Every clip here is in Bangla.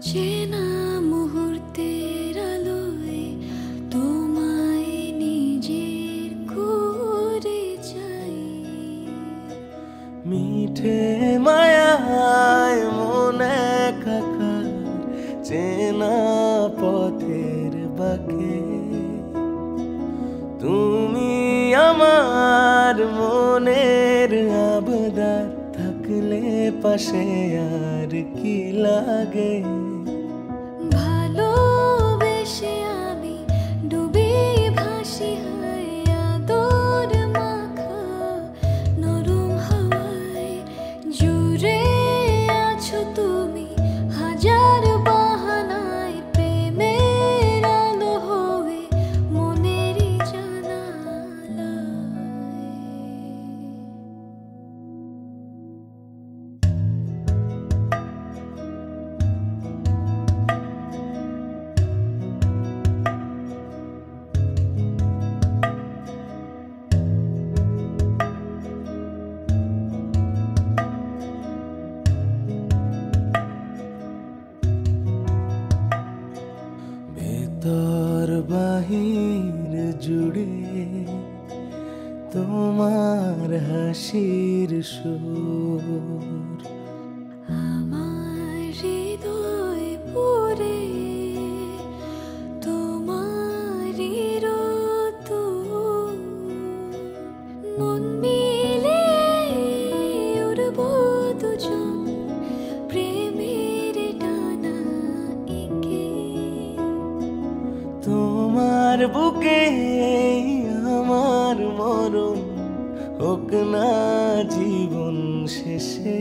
অচেনা মুহূর্তের আলোয় তোমায় নিজের করে চাই। মিঠে মায়ায় মন একাকার চেনা পথের বাঁকে তুমি আমার মনের আবদার থাকলে পাশে আর কি লাগে। ভালোবেসে আমি ডুবে ভাসি হায় আদর মাখা নরম হাওয়ায় জুড়ে আছো তুমি হাজার বাহানায় প্রেমের আলো হয়ে মনেরই জানালায়। ভেতর বাহির জুড়ে তোমার হাসির সুর আমার হৃদয় পুরে তোমারই রোদুর। মন মিলে উড়বো দুজন প্রেমের ডানা এঁকে। তোমার বুকে আমার মরণ হোক না জীবন শেষে।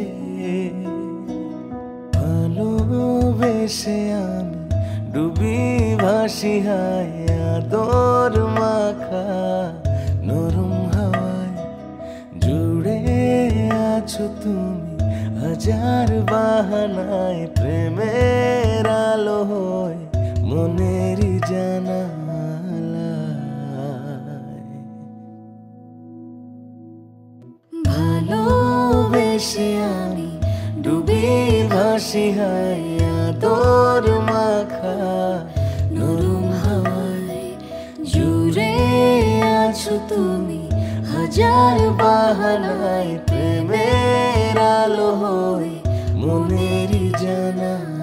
ভালোবেসে আমি ডুবি ভাসি হায় আদর মাখা নরম হাওয়ায় জুড়ে আছো তুমি হাজার বাহানায় প্রেমের আলো হয়ে মনেরই জানালায়। ভালোবেসে আমি ডুবে ভাসি হায় আদর মাখা নরম হাওয়ায় জুড়ে আছো তুমি হাজার বাহানায় প্রেমের আলো হয়ে মনেরই জানালায়।